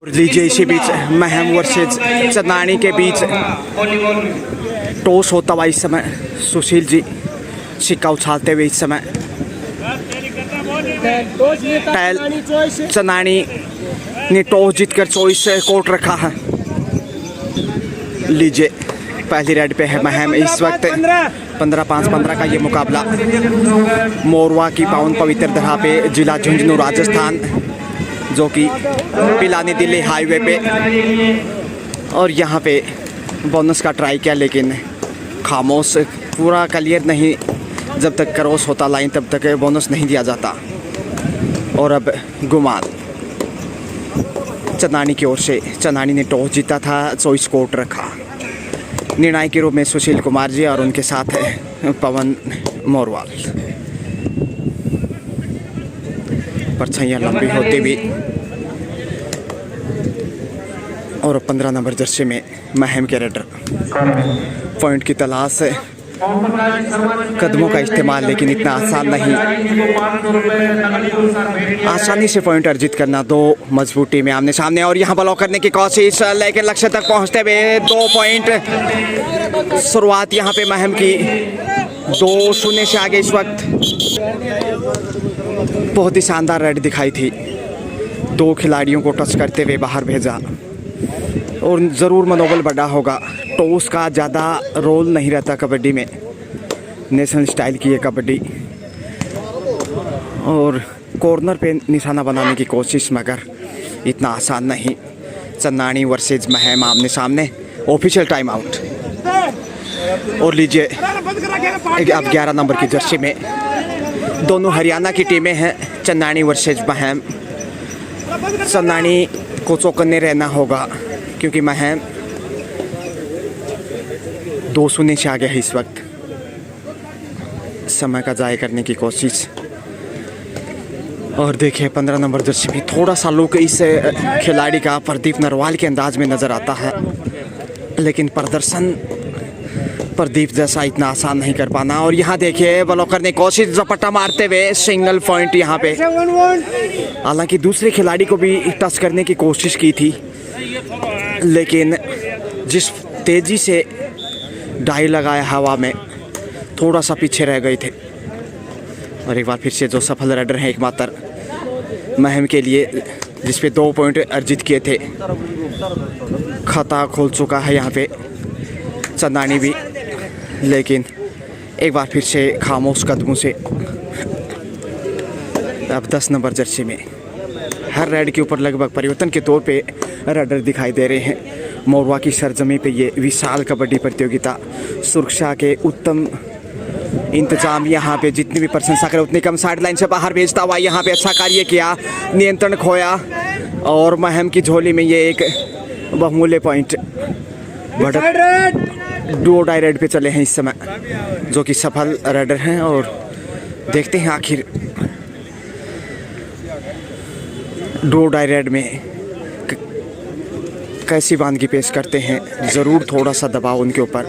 लीजिए इसी बीच महम वर्सेज चंदानी के बीच टॉस होता हुआ इस समय सुशील जी सिक्का उछालते हुए इस समय चंदानी ने टॉस जीतकर चॉइस कोर्ट रखा है। लीजिए पहली रेड पे है महम। इस वक्त 15-5-15 का ये मुकाबला मोरवा की पावन पवित्र दरगाह पे जिला झुंझुनू राजस्थान, जो कि पिलानी दिल्ली हाईवे पे, और यहाँ पे बोनस का ट्राई किया लेकिन खामोश, पूरा क्लियर नहीं। जब तक क्रॉस होता लाइन तब तक बोनस नहीं दिया जाता। और अब गुमान चंदानी की ओर से, चंदानी ने टॉस जीता था, चॉइस कोर्ट रखा। निर्णायक के रूप में सुशील कुमार जी और उनके साथ है पवन मोरवाल। परछाइयाँ लंबी होती हुई और 15 नंबर जर्सी में महम के रेडर पॉइंट की तलाश है। कदमों का इस्तेमाल लेकिन इतना आसान नहीं। आसानी से पॉइंट अर्जित करना दो मजबूत टीमें आमने सामने, और यहाँ ब्लॉक करने की कोशिश लेकिन लक्ष्य तक पहुँचते हुए 2 पॉइंट। शुरुआत यहाँ पे महम की 2-0 से आगे। इस वक्त बहुत ही शानदार रेड दिखाई थी। 2 खिलाड़ियों को टच करते हुए बाहर भेजा, और ज़रूर मनोबल बढ़ा होगा। टॉस का ज़्यादा रोल नहीं रहता कबड्डी में, नेशनल स्टाइल की है कबड्डी। और कॉर्नर पे निशाना बनाने की कोशिश, मगर इतना आसान नहीं। चंदानी वर्सेज महम आमने सामने, ऑफिशियल टाइम आउट। और लीजिए अब 11 नंबर की जर्सी में दोनों हरियाणा की टीमें हैं। चंदानी वर्सेज महम। चंदानी को चौकन्ने रहना होगा क्योंकि महम 2-0 से आगे है। इस वक्त समय का ज़ाया करने की कोशिश। और देखिए 15 नंबर जर्सी में थोड़ा सा लुक इस खिलाड़ी का प्रदीप नरवाल के अंदाज में नज़र आता है, लेकिन प्रदर्शन प्रदीप जैसा इतना आसान नहीं कर पाना। और यहाँ देखिए ब्लॉक करने की कोशिश, झपट्टा मारते हुए सिंगल पॉइंट यहाँ पे। हालांकि दूसरे खिलाड़ी को भी टच करने की कोशिश की थी, लेकिन जिस तेज़ी से डाई लगाया हवा में, थोड़ा सा पीछे रह गए थे। और एक बार फिर से जो सफल रेडर हैं एकमात्र महम के लिए, जिस पे 2 पॉइंट अर्जित किए थे, खाता खोल चुका है यहाँ पे चंदानी भी। लेकिन एक बार फिर से खामोश कदमों से अब 10 नंबर जर्सी में हर रेड के ऊपर लगभग परिवर्तन के तौर पे रेडर दिखाई दे रहे हैं। मोरवा की सरजमी पे ये विशाल कबड्डी प्रतियोगिता, सुरक्षा के उत्तम इंतजाम, यहाँ पे जितनी भी प्रशंसा करें उतनी कम। साइड लाइन से बाहर भेजता हुआ यहाँ पे अच्छा कार्य किया, नियंत्रण खोया, और महम की झोली में ये एक बहुमूल्य पॉइंट। डो डाई रेड पे चले हैं इस समय, जो कि सफल रेडर हैं। और देखते हैं आखिर डो डाई रेड में कैसी वानगी पेश करते हैं। ज़रूर थोड़ा सा दबाव उनके ऊपर,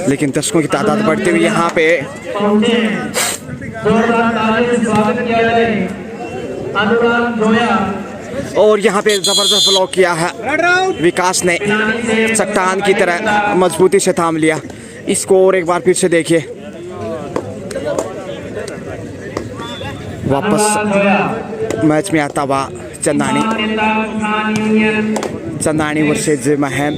लेकिन दर्शकों की तादाद बढ़ती हुई यहाँ पे। और यहाँ पे जबरदस्त ब्लॉक किया है विकास ने, चट्टान की तरह मजबूती से थाम लिया इसको। और एक बार फिर से देखिए, वापस मैच में आता हुआ चंदानी वर्सेज महम।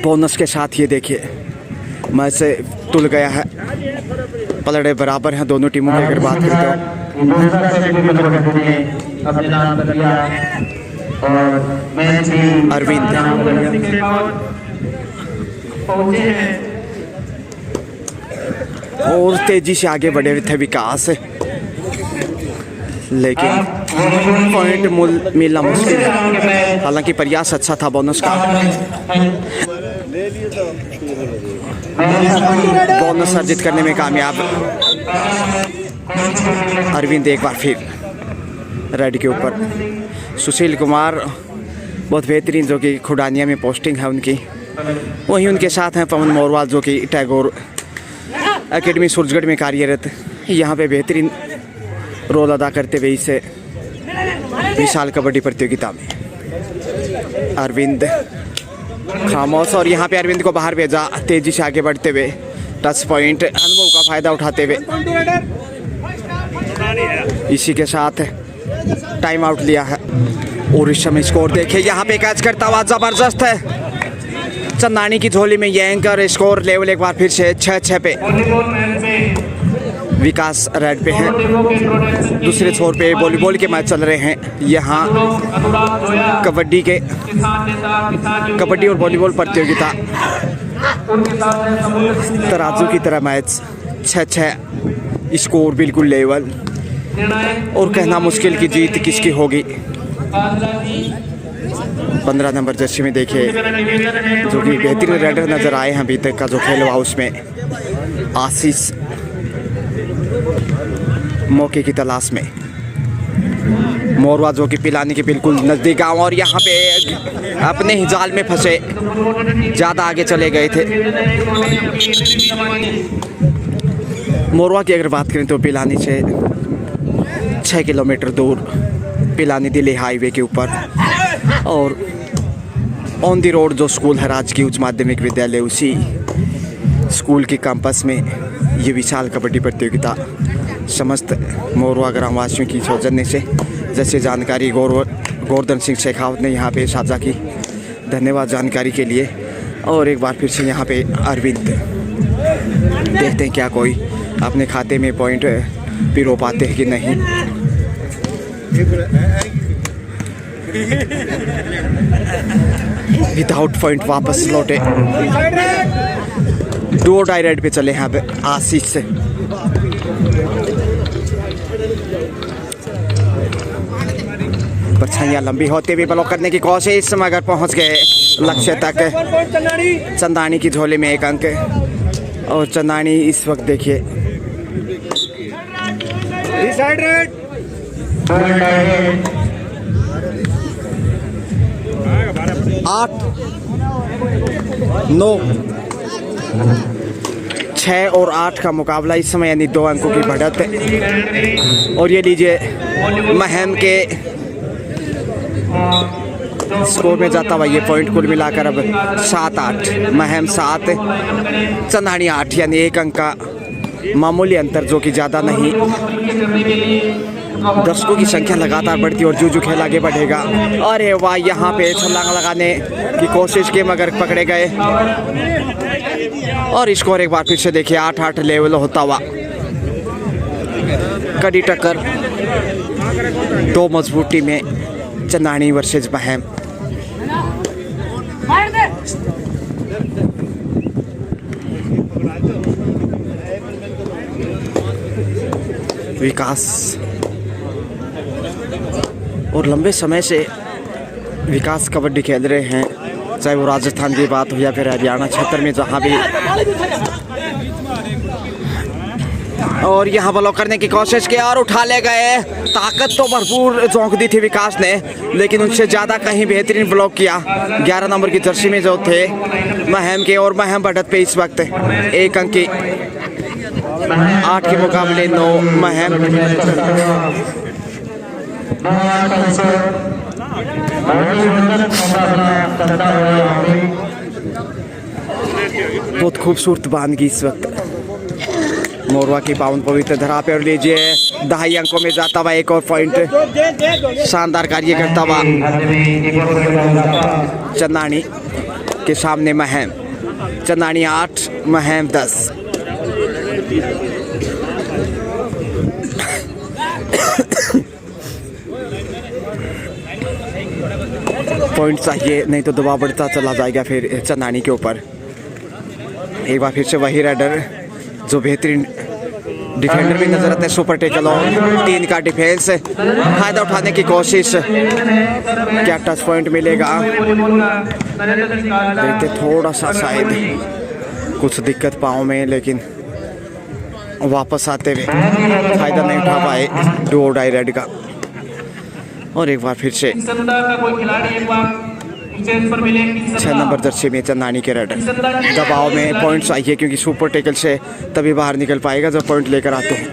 बोनस के साथ ये देखिए मैच से तुल गया है। पलड़े बराबर हैं दोनों टीमों की अगर बात करें तो। अरविंद और तेजी से आगे बढ़े हुए थे विकास, लेकिन पॉइंट मिलना मुश्किल है। हालांकि प्रयास अच्छा था बोनस का। बोनस अर्जित करने में कामयाब अरविंद। एक बार फिर रेड के ऊपर सुशील कुमार बहुत बेहतरीन, जो कि खुडानिया में पोस्टिंग है उनकी। वहीं उनके साथ हैं पवन मोरवाल, जो कि टैगोर एकेडमी सूरजगढ़ में कार्यरत, यहाँ पे बेहतरीन रोल अदा करते हुए इसे विशाल कबड्डी प्रतियोगिता में अरविंद खामोश, और यहाँ पे अरविंद को बाहर भेजा तेजी से आगे बढ़ते हुए, टच पॉइंट अनुभव का फायदा उठाते हुए। इसी के साथ टाइम आउट लिया है और इस समय स्कोर देखे, यहाँ पे कैच करता हुआ जबरदस्त है चंदानी की झोली में ये एंकर। स्कोर लेवल एक बार फिर से 6-6 पे विकास रेड पे है। दूसरे छोर पे वॉलीबॉल के मैच चल रहे हैं। यहाँ कबड्डी और वॉलीबॉल प्रतियोगिता तराजू की तरह मैच 6-6, स्कोर बिल्कुल लेवल, और कहना मुश्किल की जीत किसकी होगी। 15 नंबर जर्सी में देखे जो कि बेहतरीन रेडर नजर आए हैं अभी तक का जो खेल हुआ उसमें आशीष मौके की तलाश में। मोरवा जो कि पिलानी के बिल्कुल नज़दीक गाँव, और यहाँ पे अपने ही जाल में फंसे, ज़्यादा आगे चले गए थे। मोरवा की अगर बात करें तो पिलानी से 6 किलोमीटर दूर पिलानी दिल्ली हाईवे के ऊपर, और ऑन दी रोड जो स्कूल है राजकीय उच्च माध्यमिक विद्यालय, उसी स्कूल के कैंपस में ये विशाल कबड्डी प्रतियोगिता समस्त मोरवा ग्रामवासियों की सौजन्य से, जैसे जानकारी गोवर्धन सिंह शेखावत ने यहाँ पे साझा की, धन्यवाद जानकारी के लिए। और एक बार फिर से यहाँ पे अरविंद, देखते हैं क्या कोई अपने खाते में पॉइंट पिरो पाते हैं कि नहीं। विदाउट पॉइंट वापस लौटे, दो डायरेक्ट पे चले यहाँ पे आशीष से। परछाइयाँ लंबी होते हुए ब्लॉक करने की कोशिश, मगर पहुंच गए लक्ष्य तक। चंदानी की झोली में 1 अंक, और चंदानी इस वक्त देखिए 8-9, 6 और 8 का मुकाबला इस समय, यानी 2 अंकों की बढ़त। और ये लीजिए महम के स्कोर में जाता हुआ ये पॉइंट कुल मिलाकर अब 7-8, महम 7 चंदानी 8, यानी 1 अंक का मामूली अंतर, जो कि ज़्यादा नहीं। दर्शकों की संख्या लगातार बढ़ती और जूझू खेल आगे बढ़ेगा। अरे वाह, यहाँ पे छलांग लगाने की कोशिश की मगर पकड़े गए, और स्कोर एक बार फिर से देखिए 8-8 लेवल होता हुआ। कड़ी टक्कर, 2 मजबूत टीमें, चंदानी वर्सेज महम। विकास, और लंबे समय से विकास कबड्डी खेल रहे हैं, चाहे वो राजस्थान की बात हो या फिर हरियाणा क्षेत्र में जहाँ भी। और यहाँ ब्लॉक करने की कोशिश की और उठा ले गए। ताकत तो भरपूर झोंक दी थी विकास ने, लेकिन उनसे ज़्यादा कहीं बेहतरीन ब्लॉक किया 11 नंबर की जर्सी में जो थे महम के। और महम बढ़त पे इस वक्त 1 अंक की, 8 के मुकाबले 9 महम। बहुत खूबसूरत बांधगी इस वक्त मोरवा की पावन पवित्र धरा पे। और लीजिए 2.5 अंकों में जाता हुआ 1 और पॉइंट, शानदार कार्य करता हुआ चंदानी के सामने महम। चंदानी 8, महम 10। पॉइंट चाहिए, नहीं तो दबाव बढ़ता चला जाएगा फिर चंदानी के ऊपर। एक बार फिर से वही राइडर जो बेहतरीन डिफेंडर भी नजर आता है, सुपर टेकल और 3 का डिफेंस, फायदा उठाने की कोशिश। क्या टच पॉइंट मिलेगा? देखते, थोड़ा सा शायद कुछ दिक्कत पाँव में, लेकिन वापस आते हुए फायदा नहीं उठा पाए डू और डाई रेड का। और एक बार फिर से 6 नंबर जर्सी में चंदानी के रेडर दबाव में पॉइंट्स आई है, क्योंकि सुपर टेकल से तभी बाहर निकल पाएगा जब पॉइंट लेकर आते हैं।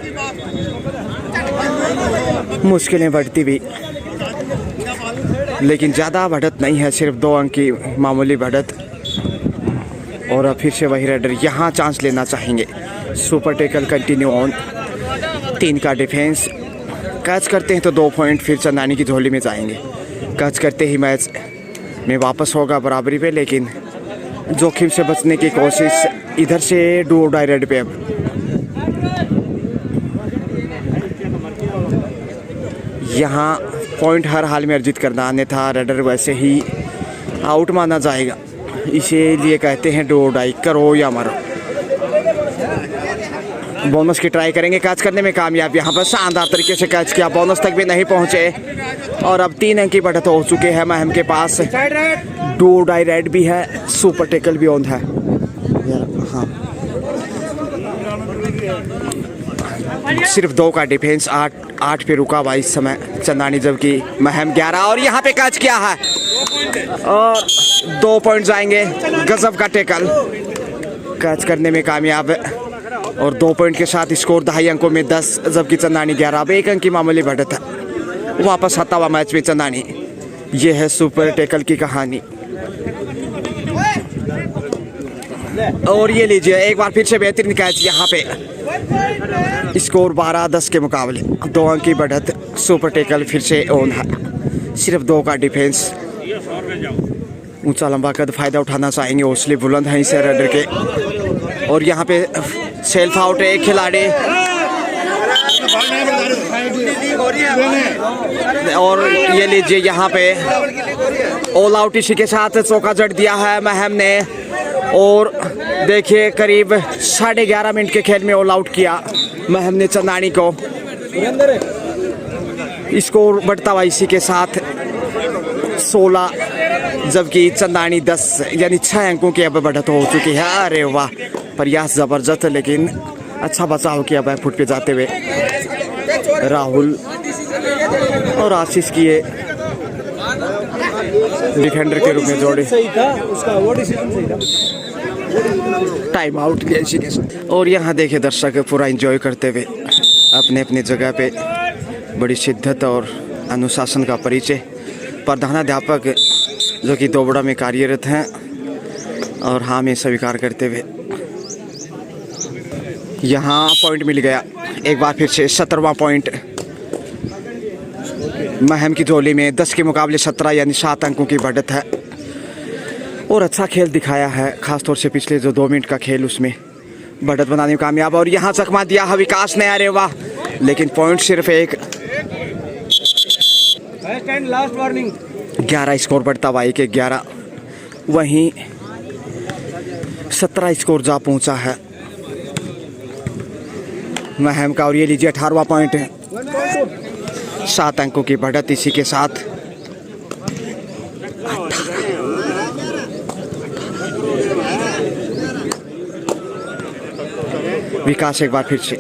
मुश्किलें बढ़ती भी, लेकिन ज़्यादा बढ़त नहीं है, सिर्फ 2 अंक की मामूली बढ़त। और अब फिर से वही रेडर यहाँ चांस लेना चाहेंगे। सुपर टेकल कंटिन्यू ऑन, 3 का डिफेंस। कैच करते हैं तो 2 पॉइंट फिर चंदानी की झोली में जाएंगे। कैच करते ही मैच में वापस होगा बराबरी पे, लेकिन जोखिम से बचने की कोशिश इधर से डू और डाई रेड पे। अब यहाँ पॉइंट हर हाल में अर्जित करना, अन्यथा रेडर वैसे ही आउट माना जाएगा। इसीलिए कहते हैं डू और डाई, करो या मरो। बोनस की ट्राई करेंगे, कैच करने में कामयाब। यहाँ पर शानदार तरीके से कैच किया, बोनस तक भी नहीं पहुँचे। और अब 3 अंक की बढ़त हो चुके हैं महम के पास। डू और डाई रेड भी है, सुपर टेकल भी ऑन है। हाँ, सिर्फ 2 का डिफेंस, 8 पे रुका हुआ इस समय चंदानी, जबकि महम 11। और यहाँ पे कैच किया है और 2 पॉइंट जाएंगे। गजब का टेकल, कैच करने में कामयाब। और 2 पॉइंट के साथ स्कोर 2.5 अंकों में 10, जबकि चंदानी 11। अब 1 अंक की मामूली बढ़त है, वापस आता हुआ मैच में चंदानी। ये है सुपर टेकल की कहानी। और ये लीजिए एक बार फिर से बेहतरीन कैच यहाँ पे। स्कोर 12-10 के मुकाबले 2 अंक की बढ़त। सुपर टेकल फिर से ऑन है, सिर्फ 2 का डिफेंस। ऊंचा लंबा कद फायदा उठाना चाहेंगे, हौसले बुलंद हैं इस रेडर के। और यहाँ पे सेल्फ आउट है एक खिलाड़ी। और ये लीजिए यहाँ पे ऑल आउट इसी के साथ चौका जड़ दिया है महम ने। और देखिए करीब 11.5 मिनट के खेल में ऑल आउट किया महम ने चंदानी को। स्कोर बढ़ता हुआ इसी के साथ 16, जबकि चंदानी 10, यानी 6 अंकों की अब बढ़त हो चुकी है। अरे वाह, प्रयास जबरदस्त, लेकिन अच्छा बचाव किया बैक फुट पे जाते हुए राहुल और आशीष किए डिफेंडर के रूप में जोड़े। टाइम आउट किया इसी के साथ। और यहाँ देखे दर्शक पूरा एंजॉय करते हुए अपने अपने जगह पे बड़ी शिद्दत और अनुशासन का परिचय। प्रधानाध्यापक जो कि दोबड़ा में कार्यरत हैं और हाँ में स्वीकार करते हुए यहाँ पॉइंट मिल गया। एक बार फिर से 17वां पॉइंट महम की झोली में। 10 के मुकाबले 17, यानी 7 अंकों की बढ़त है। और अच्छा खेल दिखाया है, खासतौर से पिछले जो 2 मिनट का खेल उसमें बढ़त बनाने में कामयाब। और यहाँ चकमा दिया है विकास ने, अरे वाह, लेकिन पॉइंट सिर्फ 1। 11 स्कोर बढ़ता हुआ 1-11, वहीं 17 स्कोर जा पहुँचा है महम का। और ये लीजिए 18वां पॉइंट है, 7 अंकों की बढ़त इसी के साथ। विकास एक बार फिर से,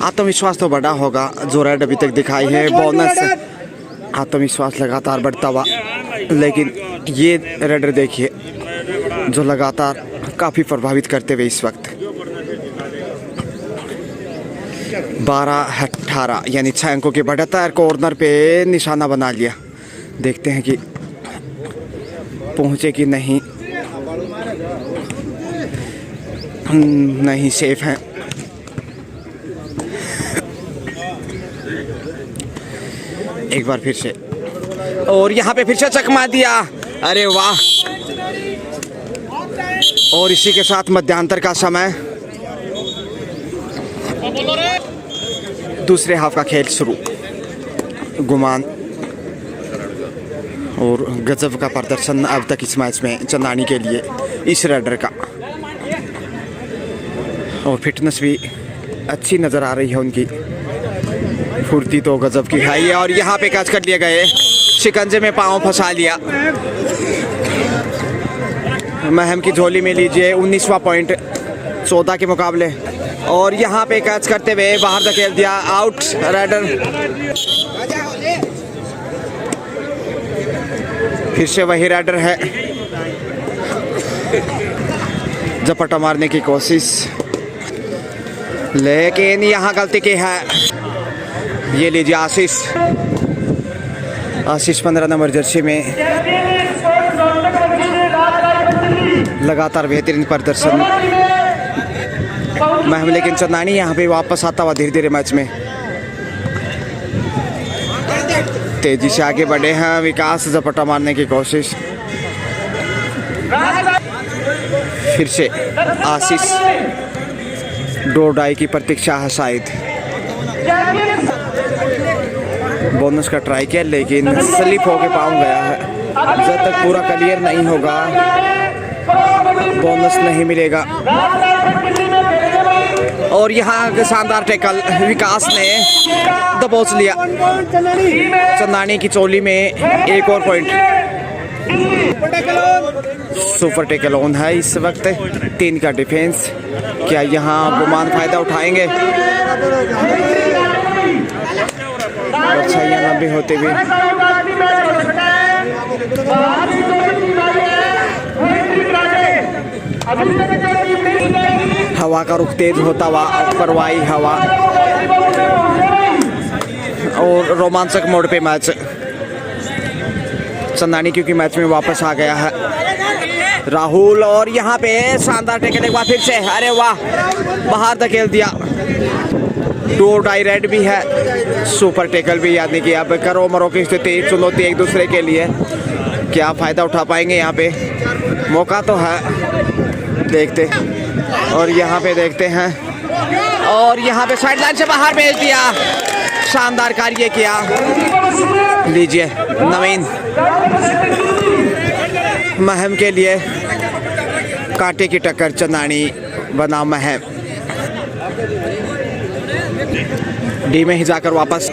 आत्मविश्वास तो बढ़ा होगा जो रेड अभी तक दिखाई है। बोनस, आत्मविश्वास लगातार बढ़ता हुआ, लेकिन ये रेडर देखिए जो लगातार काफ़ी प्रभावित करते हुए इस वक्त 12-18, यानी 6 अंकों की बढ़त है। कॉर्नर पे निशाना बना लिया, देखते हैं कि पहुँचे कि नहीं। नहीं, सेफ हैं। एक बार फिर से, और यहाँ पे फिर से चकमा दिया, अरे वाह। और इसी के साथ मध्यांतर का समय, दूसरे हाफ का खेल शुरू। गुमान और गजब का प्रदर्शन अब तक इस मैच में चंदानी के लिए इस रेडर का। और फिटनेस भी अच्छी नज़र आ रही है उनकी, फुर्ती तो गजब की है। और यहाँ पे कैच कर लिए गए, शिकंजे में पाँव फंसा लिया महम की झोली में। लीजिए 19वां पॉइंट 14 के मुकाबले। और यहाँ पे कैच करते हुए बाहर धकेल दिया, आउट रेडर। फिर से वही राइडर है, झपट्टा मारने की कोशिश, लेकिन यहाँ गलती की है। ये लीजिए आशीष 15 नंबर जर्सी में लगातार बेहतरीन प्रदर्शन। महम लेकिन चंदानी यहाँ पे वापस आता हुआ धीरे धीरे मैच में तेजी से आगे बढ़े हैं। विकास झपट्टा मारने की कोशिश, फिर से आशीष डोडाई की प्रतीक्षा है शायद। बोनस का ट्राई किया लेकिन स्लिप होके पाँव गया है। जब तक पूरा क्लियर नहीं होगा बोनस नहीं मिलेगा। और यहाँ शानदार टैकल विकास ने दबोच लिया। चंदानी की चोली में एक और पॉइंट। सुपर टैकल ऑन है इस वक्त। 3 का डिफेंस। क्या यहाँ गुमान फायदा उठाएंगे? अच्छाइयाँ लंबी होते हुए हवा का रुख तेज होता हुआ परवाही हवा और रोमांचक मोड पे मैच। चंदानी क्योंकि मैच में वापस आ गया है राहुल, और यहाँ पे शानदार टेकल एक बार फिर से। अरे वाह, बाहर धकेल दिया। 2 डाई रेड भी है, सुपर टेकल भी, यानी कि अब करो मरो की स्थिति, चुनौती एक दूसरे के लिए। क्या फ़ायदा उठा पाएंगे यहाँ पे? मौका तो है, देखते। और यहाँ पे देखते हैं, और यहाँ पे साइड लाइन से बाहर भेज दिया। शानदार कार्य किया। लीजिए नवीन महम के लिए कांटे की टक्कर। चंदानी बना महम। डी में ही जाकर वापस,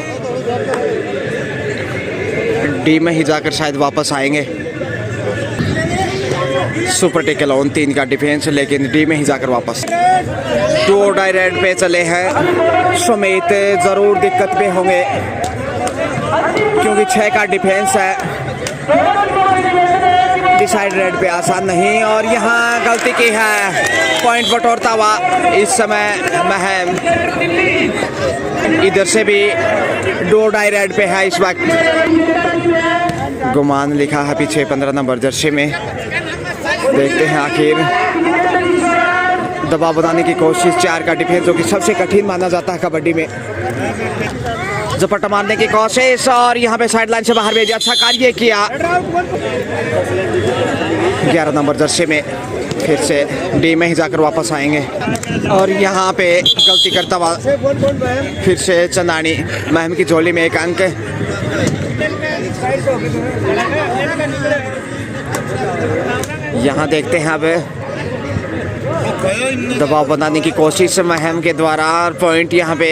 डी में ही जाकर शायद वापस आएंगे। सुपर टेकल ऑन, 3 का डिफेंस, लेकिन डी में ही जाकर वापस। 2 डाई रेड पे चले हैं सुमित। जरूर दिक्कत पे होंगे क्योंकि 6 का डिफेंस है। डिसाइड रेड पे आसान नहीं, और यहाँ गलती की है। पॉइंट बटोरता हुआ इस समय महम। इधर से भी 2 डाई रेड पे है इस वक्त। गुमान लिखा है पीछे 15 नंबर जर्सी में। देखते हैं आखिर दबाव बनाने की कोशिश। 4 का डिफेंस जो कि सबसे कठिन माना जाता है कबड्डी में। झपट्टा मारने की कोशिश, और यहाँ पे साइड लाइन से बाहर भेजा। अच्छा कार्य किया। 11 नंबर जर्सी में फिर से डी में ही जाकर वापस आएंगे, और यहाँ पे गलती करता हुआ फिर से चंदानी। महम की झोली में 1 अंक। यहाँ देखते हैं अब दबाव बनाने की कोशिश महम के द्वारा। पॉइंट यहाँ पे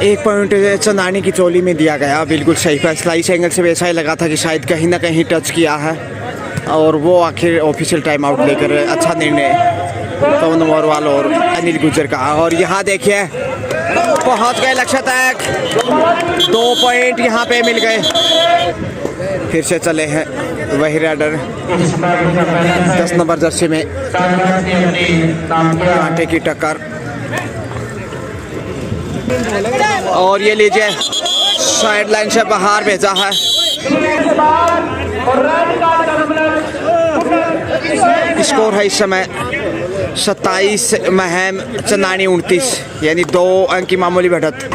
1 पॉइंट चंदानी की चोली में दिया गया। बिल्कुल सही फैसला। इस एंगल से वैसा ही लगा था कि शायद कहीं ना कहीं टच किया है, और वो आखिर ऑफिशियल टाइम आउट लेकर अच्छा निर्णय पवन मोरवाल और अनिल गुजर का। और यहाँ देखिए पहुँच गए लक्ष्य तक। 2 पॉइंट यहाँ पे मिल गए। फिर से चले हैं वही राइडर 10 नंबर जर्सी में। कांटे की टक्कर, और ये लीजिए साइड लाइन से बाहर भेजा है। स्कोर है इस समय 27 महम चंदानी 29, यानी 2 अंक की मामूली बढ़त।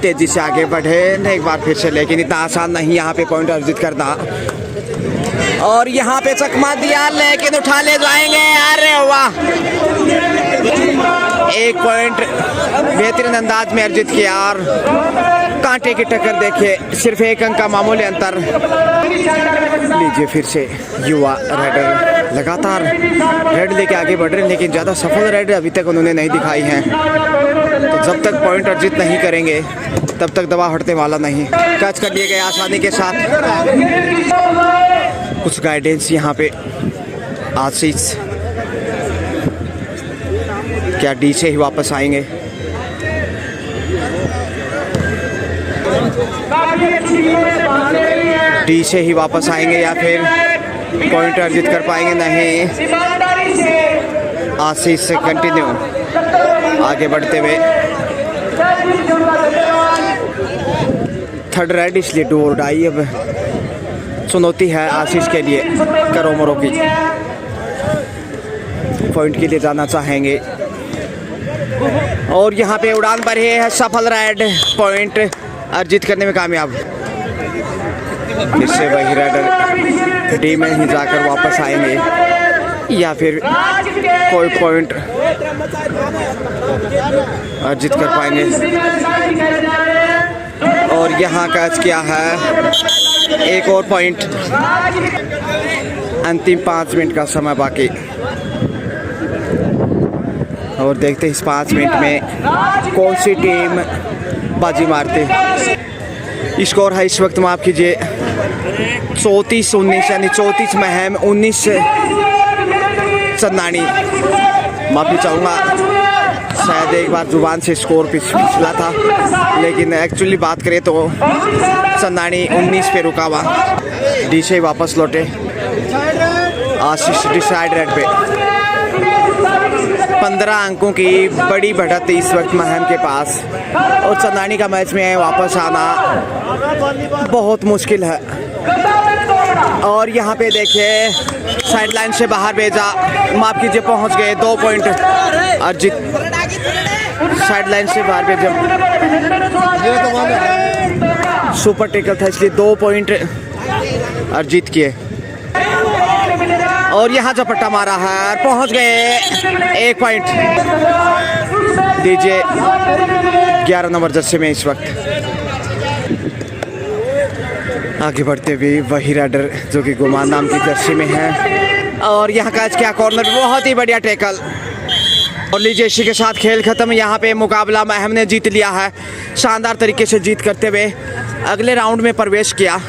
तेजी से आगे बढ़े एक बार फिर से, लेकिन इतना आसान नहीं यहाँ पे पॉइंट अर्जित करना। और यहाँ पे चकमा दिया, लेकिन उठा ले जाएंगे। अरे वाह, 1 पॉइंट बेहतरीन अंदाज में अर्जित किया। और कांटे की टक्कर देखिए, सिर्फ 1 अंक का मामूली अंतर। लीजिए फिर से युवा राइडर लगातार रेड लेके आगे बढ़ रहे हैं, लेकिन ज़्यादा सफल रेड अभी तक उन्होंने नहीं दिखाई है। तो जब तक पॉइंट अर्जित नहीं करेंगे तब तक दबाव हटने वाला नहीं। कैच कर लिए गए आसानी के साथ। कुछ गाइडेंस यहाँ पे आशीष। क्या डी से ही वापस आएंगे? डी से ही वापस आएंगे या फिर पॉइंट अर्जित कर पाएंगे? नहीं, आशीष से कंटिन्यू आगे बढ़ते हुए थर्ड राइड, इसलिए डू और डाई अब चुनौती है आशीष के लिए। करो मरो की पॉइंट के लिए जाना चाहेंगे और यहाँ पे उड़ान पर है सफल राइड, पॉइंट अर्जित करने में कामयाब। फिर से वही राइडर डी में ही जाकर वापस आएंगे या फिर कोई पॉइंट अर्जित कर पाएंगे। और यहाँ कैच किया है, एक और पॉइंट। अंतिम 5 मिनट का समय बाकी और देखते हैं इस 5 मिनट में कौन सी टीम बाजी मारते। स्कोर है इस वक्त माफ़ कीजिए 34-19, यानी 34 महम 19 चंदानी। माफ़ी चाहूँगा, शायद एक बार जुबान से स्कोर पिछला था, लेकिन एक्चुअली बात करें तो चंदानी 19 पे रुका हुआ। डी से वापस लौटे आशीष डिसाइड रेड पे। 15 अंकों की बड़ी बढ़त इस वक्त महम के पास और चंदानी का मैच में वापस आना बहुत मुश्किल है। और यहाँ पे देखिए साइड लाइन से बाहर भेजा, माफ कीजिए पहुँच गए 2 पॉइंट अर्जित। साइड लाइन से बाहर भेजा, सुपर टेकल था इसलिए 2 पॉइंट अर्जित किए। और यहाँ झपट्टा मारा है, पहुँच गए 1 पॉइंट दीजिए 11 नंबर जर्सी में। इस वक्त आगे बढ़ते हुए वही राइडर जो कि गुमान नाम की जर्सी में है और यहाँ कैच किया कॉर्नर, बहुत ही बढ़िया टैकल। और लीजिए इसी के साथ खेल खत्म। यहाँ पे मुकाबला महम ने जीत लिया है, शानदार तरीके से जीत करते हुए अगले राउंड में प्रवेश किया।